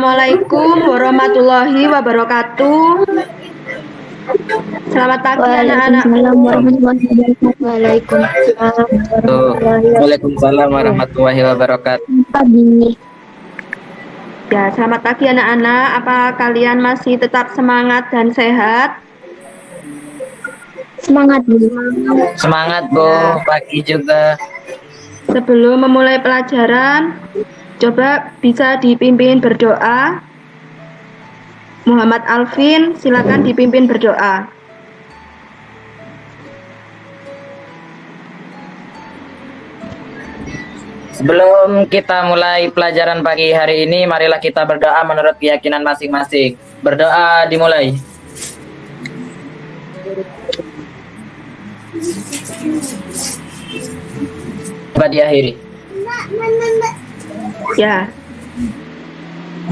Assalamualaikum warahmatullahi wabarakatuh. Selamat pagi anak-anak. Waalaikumsalam warahmatullahi wabarakatuh. Waalaikumsalam Waalaikumsalam warahmatullahi wabarakatuh. Pagi. Ya, selamat pagi anak-anak. Apa kalian masih tetap semangat dan sehat? Semangat Bu. Semangat Bu, pagi juga. Sebelum memulai pelajaran, coba bisa dipimpin berdoa. Muhammad Alvin, silakan dipimpin berdoa. Sebelum kita mulai pelajaran pagi hari ini, marilah kita berdoa menurut keyakinan masing-masing. Berdoa dimulai. Coba diakhiri. Ya.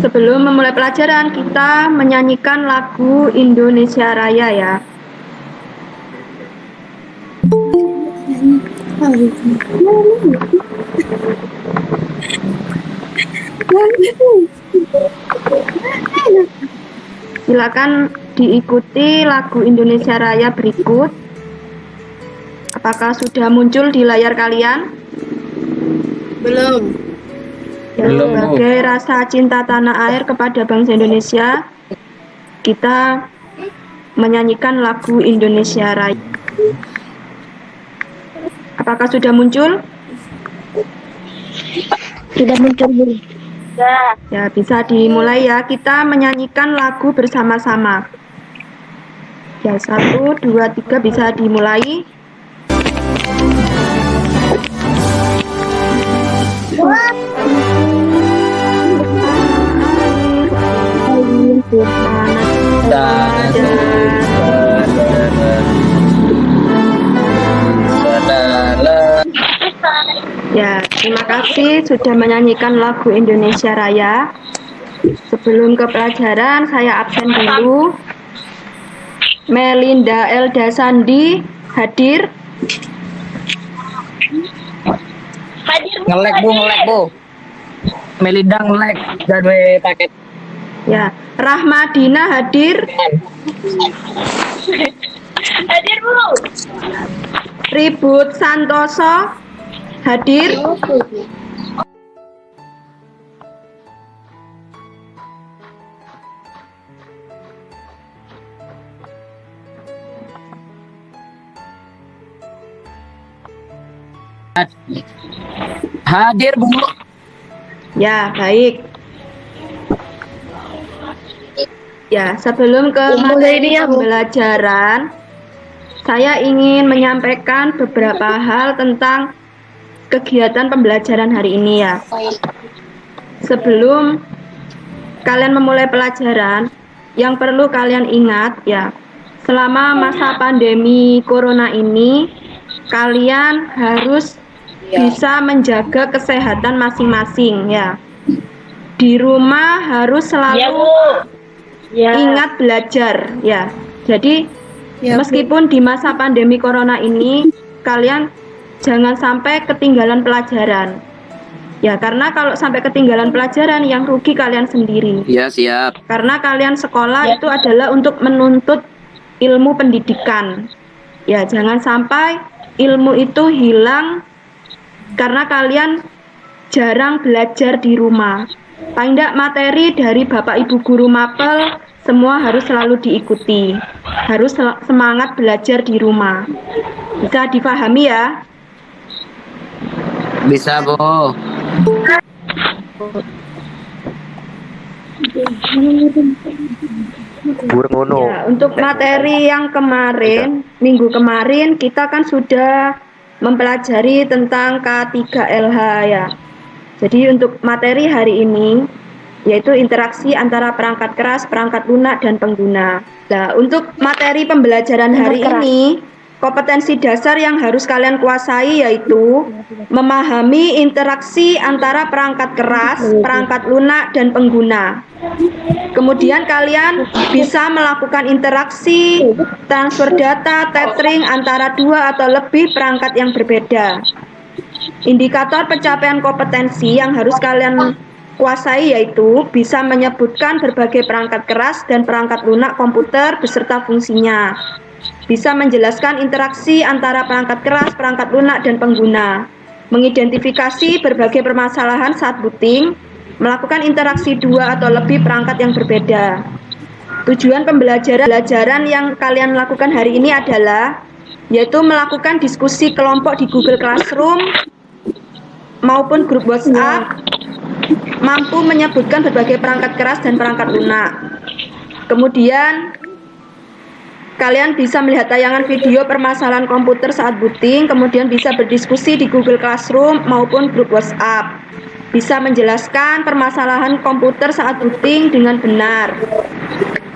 Sebelum memulai pelajaran, kita menyanyikan lagu Indonesia Raya ya. Silakan diikuti lagu Indonesia Raya berikut. Apakah sudah muncul di layar kalian? Belum. Ya, Belum, Bu. sebagai rasa cinta tanah air kepada bangsa Indonesia, kita menyanyikan lagu Indonesia Raya. Apakah sudah muncul? Sudah muncul Bu. Ya, bisa dimulai ya. Kita menyanyikan lagu bersama-sama. Ya, 1, 2, 3 bisa dimulai. Ya, terima kasih sudah menyanyikan lagu Indonesia Raya. Sebelum ke pelajaran, saya absen dulu. Melinda Elda Sandi hadir. Ngelek Bu. Melinda ngelek dan paket. Ya, Rahmadina hadir. Hadir Bu. Ribut Santoso hadir. Hadir Bu. Ya, baik. Ya, sebelum ke materi pembelajaran, saya ingin menyampaikan beberapa hal tentang kegiatan pembelajaran hari ini ya. Sebelum kalian memulai pelajaran, yang perlu kalian ingat ya, selama masa pandemi corona ini, kalian harus bisa menjaga kesehatan masing-masing ya. Di rumah harus selalu ingat belajar ya. Jadi meskipun di masa pandemi corona ini, kalian jangan sampai ketinggalan pelajaran. Ya, karena kalau sampai ketinggalan pelajaran, yang rugi kalian sendiri. Iya, siap. Karena kalian sekolah itu adalah untuk menuntut ilmu pendidikan. Ya, jangan sampai ilmu itu hilang karena kalian jarang belajar di rumah. Paling tidak materi dari Bapak Ibu Guru Mapel semua harus selalu diikuti. Harus semangat belajar di rumah. Bisa dipahami ya? Bisa Bu. Ya, untuk materi yang kemarin, minggu kemarin kita kan sudah mempelajari tentang K3LH ya. Jadi untuk materi hari ini yaitu interaksi antara perangkat keras, perangkat lunak, dan pengguna. Nah, untuk materi pembelajaran hari ini, kompetensi dasar yang harus kalian kuasai yaitu memahami interaksi antara perangkat keras, perangkat lunak, dan pengguna. Kemudian kalian bisa melakukan interaksi, transfer data, tethering antara dua atau lebih perangkat yang berbeda. Indikator pencapaian kompetensi yang harus kalian kuasai yaitu bisa menyebutkan berbagai perangkat keras dan perangkat lunak komputer beserta fungsinya. Bisa menjelaskan interaksi antara perangkat keras, perangkat lunak, dan pengguna. Mengidentifikasi berbagai permasalahan saat booting, melakukan interaksi dua atau lebih perangkat yang berbeda. Tujuan pembelajaran yang kalian lakukan hari ini adalah yaitu melakukan diskusi kelompok di Google Classroom maupun grup WhatsApp, mampu menyebutkan berbagai perangkat keras dan perangkat lunak. Kemudian kalian bisa melihat tayangan video permasalahan komputer saat booting, kemudian bisa berdiskusi di Google Classroom maupun grup WhatsApp. Bisa menjelaskan permasalahan komputer saat booting dengan benar.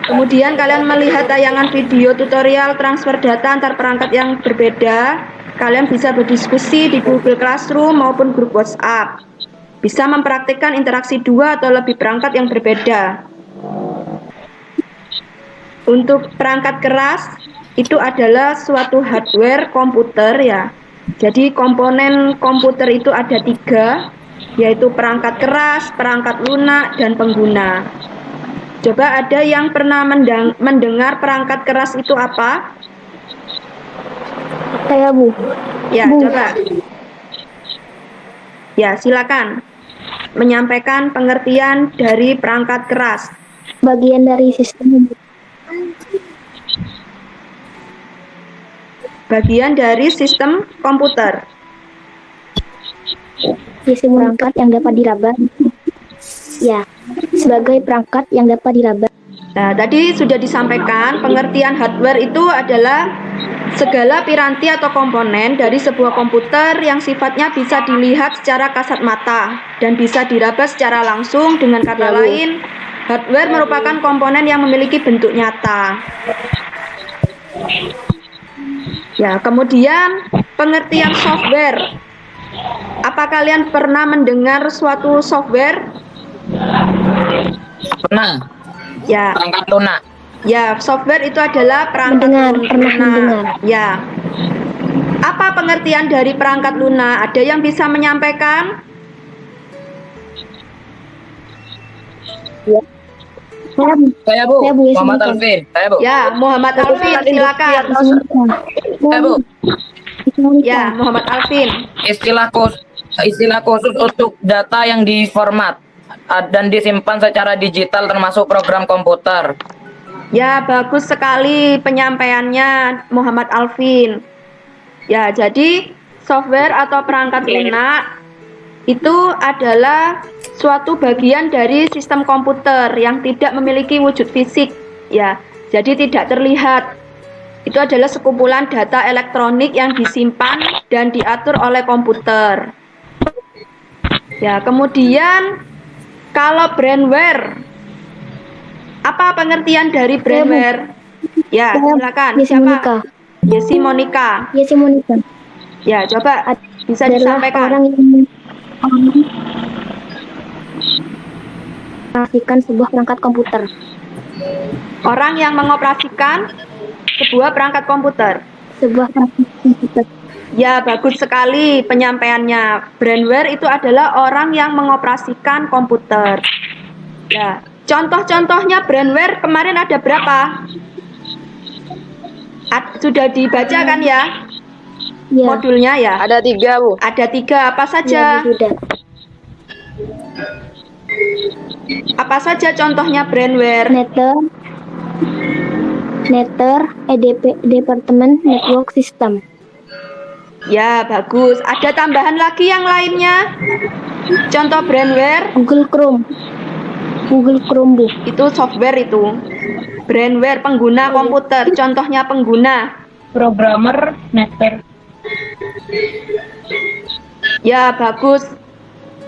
Kemudian kalian melihat tayangan video tutorial transfer data antar perangkat yang berbeda. Kalian bisa berdiskusi di Google Classroom maupun grup WhatsApp. Bisa mempraktikkan interaksi dua atau lebih perangkat yang berbeda. Untuk perangkat keras, itu adalah suatu hardware komputer ya. Jadi komponen komputer itu ada 3, yaitu perangkat keras, perangkat lunak, dan pengguna. Coba ada yang pernah mendengar perangkat keras itu apa? Saya Bu. Ya, Bu. coba. Ya, silakan menyampaikan pengertian dari perangkat keras. Bagian dari sistem. Bagian dari sistem komputer. Sistem perangkat yang dapat diraba. Ya, sebagai perangkat yang dapat diraba. Nah, tadi sudah disampaikan pengertian hardware itu adalah segala piranti atau komponen dari sebuah komputer yang sifatnya bisa dilihat secara kasat mata dan bisa diraba secara langsung. Dengan kata lain, hardware merupakan komponen yang memiliki bentuk nyata. Ya, kemudian pengertian software. Apa kalian pernah mendengar suatu software? Pernah. Ya. Perangkat lunak. Ya, software itu adalah perangkat lunak. Ya. Apa pengertian dari perangkat lunak? Ada yang bisa menyampaikan? Ya. Saya Bu, Saya Bu, Muhammad silakan. Alvin. Saya Bu. Ya, Muhammad Alvin, silakan. Saya Bu. Ya, Muhammad Alvin. Istilah khusus untuk data yang diformat dan disimpan secara digital termasuk program komputer. Ya, bagus sekali penyampaiannya Muhammad Alvin. Ya, jadi software atau perangkat lunak itu adalah suatu bagian dari sistem komputer yang tidak memiliki wujud fisik, ya. Jadi tidak terlihat. Itu adalah sekumpulan data elektronik yang disimpan dan diatur oleh komputer. Ya, kemudian kalau brainware, apa pengertian dari brainware? Ya, silakan. Yesi Monica. Yesi Monica. Yesi Monica. Ya, coba bisa Adalah disampaikan. orang yang mengoperasikan sebuah perangkat komputer. Orang yang mengoperasikan sebuah perangkat komputer. Sebuah perangkat komputer. Ya, bagus sekali penyampaiannya. Brainware itu adalah orang yang mengoperasikan komputer. Ya, contoh-contohnya brainware kemarin ada berapa? Sudah dibaca kan ya? Ya. Modulnya ya? Ada 3 Bu. Ada 3, apa saja? Ya, sudah. Apa saja contohnya brainware? Netter, EDP, Departemen Network System. Ya, bagus. Ada tambahan lagi yang lainnya? Contoh brainware? Google Chrome, Bu. Itu software itu. Brainware, pengguna komputer. Contohnya pengguna. Programmer, Netter. Ya, bagus.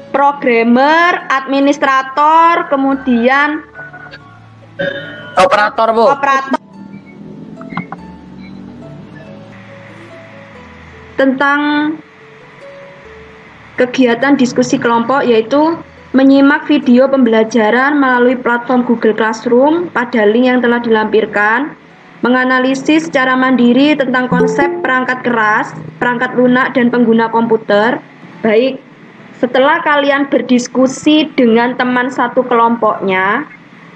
Programmer, administrator, kemudian Operator Bu. operator. Tentang kegiatan diskusi kelompok yaitu menyimak video pembelajaran melalui platform Google Classroom pada link yang telah dilampirkan, menganalisis secara mandiri tentang konsep perangkat keras, perangkat lunak, dan pengguna komputer, baik setelah kalian berdiskusi dengan teman satu kelompoknya,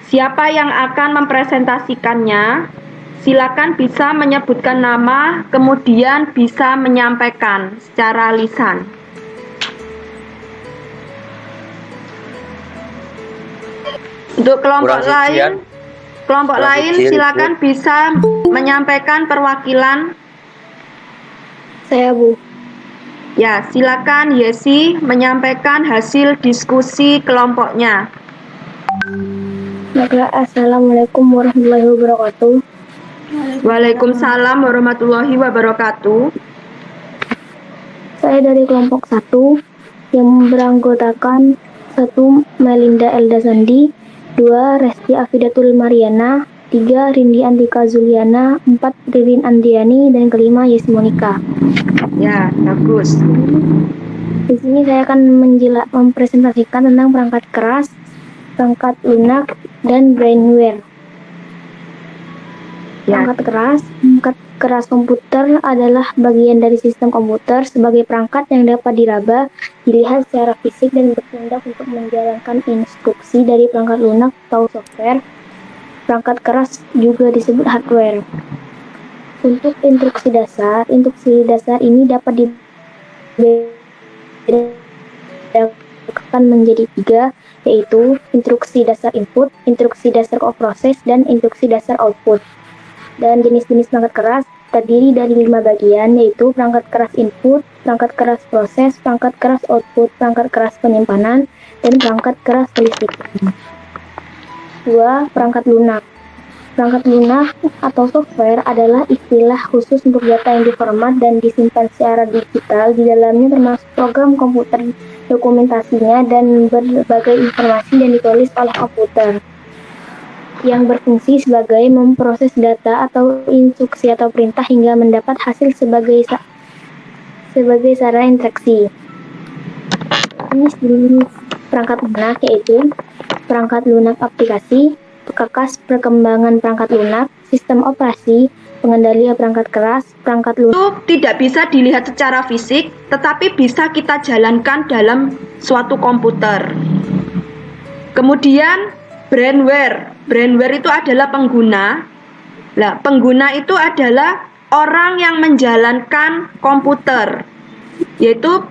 siapa yang akan mempresentasikannya? Silakan bisa menyebutkan nama, kemudian bisa menyampaikan secara lisan. Untuk kelompok lain silakan bisa menyampaikan perwakilan. Saya, Bu. Ya, silakan Yesi menyampaikan hasil diskusi kelompoknya. Maka Assalamualaikum warahmatullahi wabarakatuh. Waalaikumsalam warahmatullahi wabarakatuh. Saya dari kelompok 1 yang beranggotakan 1 Melinda Elda Sandi, 2 Resti Afidatul Mariana, 3 Rindi Antika Zuliana, 4 Ririn Andiani, dan kelima Yes Monica. Ya, bagus. Di sini saya akan mempresentasikan tentang perangkat keras, perangkat lunak, dan brainware. Ya. Perangkat keras komputer adalah bagian dari sistem komputer sebagai perangkat yang dapat diraba, dilihat secara fisik, dan bertindak untuk menjalankan instruksi dari perangkat lunak atau software. Perangkat keras juga disebut hardware. Untuk instruksi dasar ini dapat dibedakan menjadi 3, yaitu instruksi dasar input, instruksi dasar proses, dan instruksi dasar output. Dan jenis-jenis perangkat keras terdiri dari 5 bagian, yaitu perangkat keras input, perangkat keras proses, perangkat keras output, perangkat keras penyimpanan, dan perangkat keras kelistrikan. 2. Perangkat lunak. Perangkat lunak atau software adalah istilah khusus untuk data yang diformat dan disimpan secara digital. Di dalamnya termasuk program komputer, dokumentasinya, dan berbagai informasi yang ditulis oleh komputer, yang berfungsi sebagai memproses data atau instruksi atau perintah hingga mendapat hasil sebagai sarana interaksi. Ini jenis perangkat lunak, yaitu perangkat lunak aplikasi, perkakas perkembangan perangkat lunak, sistem operasi, pengendali perangkat keras, perangkat lunak. Itu tidak bisa dilihat secara fisik, tetapi bisa kita jalankan dalam suatu komputer. Kemudian brainware. Brainware itu adalah pengguna. Nah, pengguna itu adalah orang yang menjalankan komputer, yaitu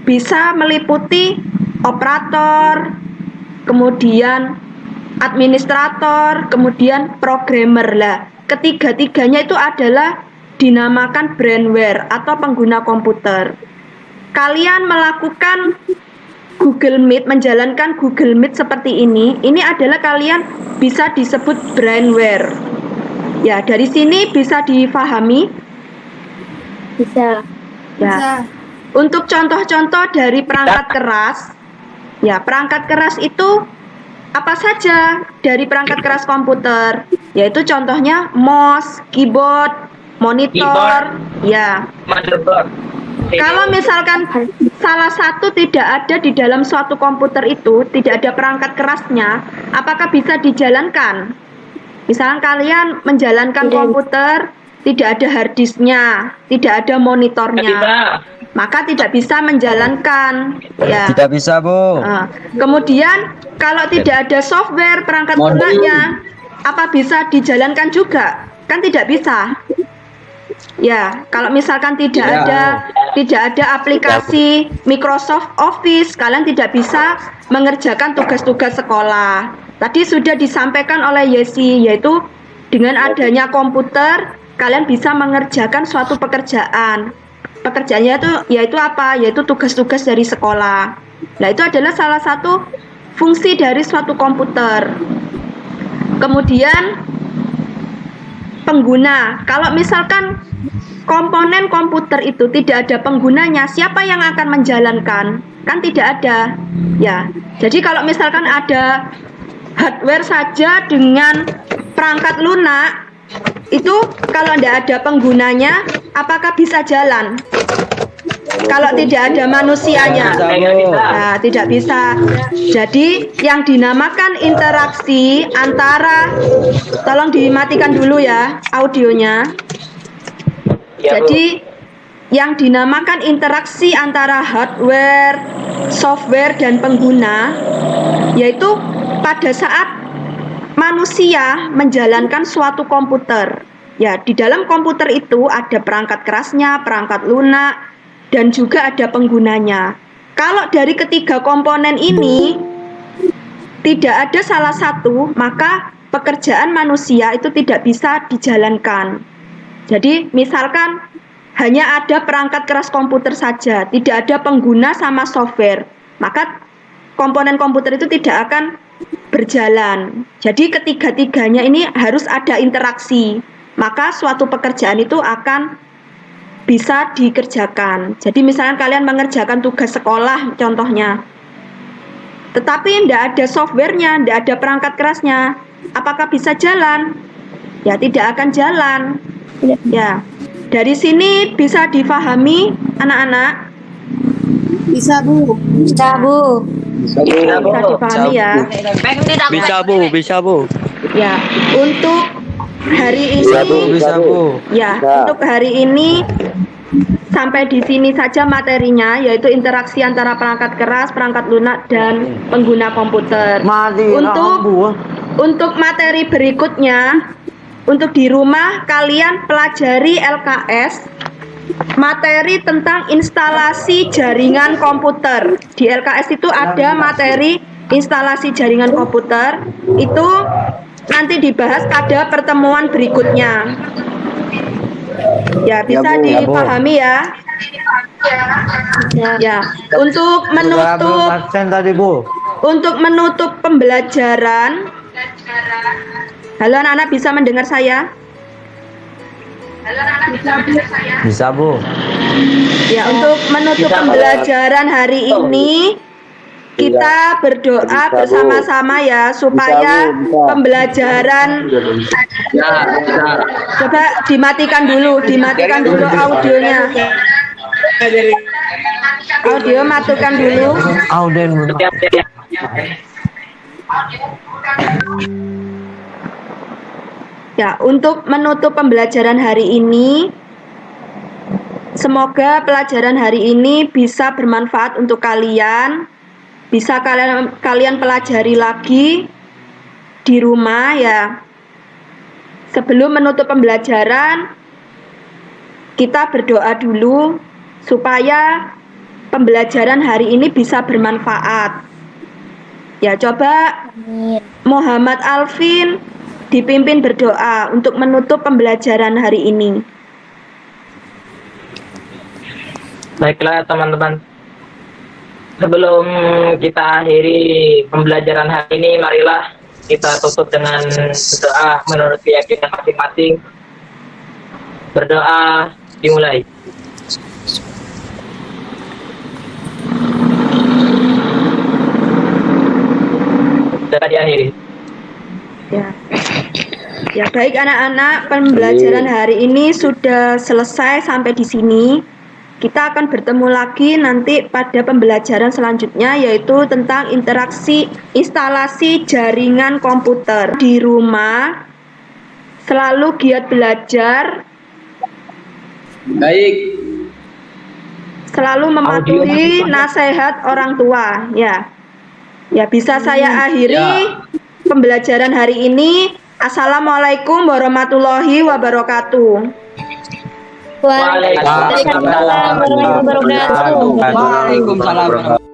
bisa meliputi operator, kemudian administrator, kemudian programmer. Lah, ketiga-tiganya itu adalah dinamakan brainware atau pengguna komputer. Kalian melakukan Google Meet, menjalankan Google Meet seperti ini adalah kalian bisa disebut brainware. Ya, dari sini bisa difahami? Bisa. Ya. Untuk contoh-contoh dari perangkat keras, ya, perangkat keras itu apa saja dari perangkat keras komputer? Yaitu contohnya mouse, keyboard, monitor, ya. Motherboard. Kalau misalkan salah satu tidak ada di dalam suatu komputer itu, tidak ada perangkat kerasnya, apakah bisa dijalankan? Misalkan kalian menjalankan komputer, tidak ada hard disknya, tidak ada monitornya, maka tidak bisa menjalankan. Ya. Tidak bisa, Bu. Kemudian kalau tidak ada software perangkat lunaknya, apa bisa dijalankan juga? Kan tidak bisa. Ya, kalau misalkan tidak ada aplikasi Microsoft Office, kalian tidak bisa mengerjakan tugas-tugas sekolah. Tadi sudah disampaikan oleh Yesi, yaitu dengan adanya komputer, kalian bisa mengerjakan suatu pekerjaan. Pekerjaannya itu yaitu apa? Yaitu tugas-tugas dari sekolah. Nah, itu adalah salah satu fungsi dari suatu komputer. Kemudian pengguna. Kalau misalkan komponen komputer itu tidak ada penggunanya, siapa yang akan menjalankan? Kan tidak ada. Ya. Jadi kalau misalkan ada hardware saja dengan perangkat lunak, itu kalau tidak ada penggunanya, apakah bisa jalan? Kalau tidak ada manusianya, nah, tidak bisa. Jadi yang dinamakan interaksi antara, tolong dimatikan dulu ya audionya. Jadi yang dinamakan interaksi antara hardware, software, dan pengguna, yaitu pada saat manusia menjalankan suatu komputer. Ya, di dalam komputer itu ada perangkat kerasnya, perangkat lunak, dan juga ada penggunanya. Kalau dari ketiga komponen ini tidak ada salah satu, maka pekerjaan manusia itu tidak bisa dijalankan. Jadi, misalkan hanya ada perangkat keras komputer saja, tidak ada pengguna sama software, maka komponen komputer itu tidak akan berjalan. Jadi ketiga-tiganya ini harus ada interaksi, maka suatu pekerjaan itu akan bisa dikerjakan. Jadi misalnya kalian mengerjakan tugas sekolah contohnya, tetapi tidak ada softwarenya, tidak ada perangkat kerasnya, apakah bisa jalan? Ya tidak akan jalan. Ya, dari sini bisa difahami anak-anak? Bisa, Bu. Bisa, Bu. Bisa dipahami ya? Bisa bu. Ya, untuk hari ini Bisa bu. ya, untuk hari ini sampai di sini saja materinya, yaitu interaksi antara perangkat keras, perangkat lunak, dan pengguna komputer. Untuk materi berikutnya, untuk di rumah kalian pelajari LKS, materi tentang instalasi jaringan komputer. Di LKS itu ada materi instalasi jaringan komputer. Itu nanti dibahas pada pertemuan berikutnya. Ya, bisa dipahami ya. Ya, untuk menutup pembelajaran. Halo anak-anak, bisa mendengar saya? Bisa bu. Ya, untuk menutup pembelajaran hari ini kita berdoa bersama-sama ya supaya pembelajaran coba dimatikan dulu audionya. Audio matikan dulu. Ya, untuk menutup pembelajaran hari ini, semoga pelajaran hari ini bisa bermanfaat untuk kalian. Bisa kalian pelajari lagi di rumah ya. Sebelum menutup pembelajaran, kita berdoa dulu supaya pembelajaran hari ini bisa bermanfaat. Ya, coba Muhammad Alvin dipimpin berdoa untuk menutup pembelajaran hari ini. Baiklah teman-teman, sebelum kita akhiri pembelajaran hari ini, marilah kita tutup dengan doa menurut keyakinan masing-masing. Berdoa dimulai. Doa diakhiri. Ya, baik anak-anak, pembelajaran hari ini sudah selesai sampai di sini. Kita akan bertemu lagi nanti pada pembelajaran selanjutnya, yaitu tentang interaksi instalasi jaringan komputer. Di rumah selalu giat belajar. Baik. Selalu mematuhi nasihat orang tua, ya. Ya, bisa saya akhiri pembelajaran hari ini. Assalamualaikum warahmatullahi wabarakatuh. Waalaikumsalam warahmatullahi wabarakatuh. Waalaikumsalam.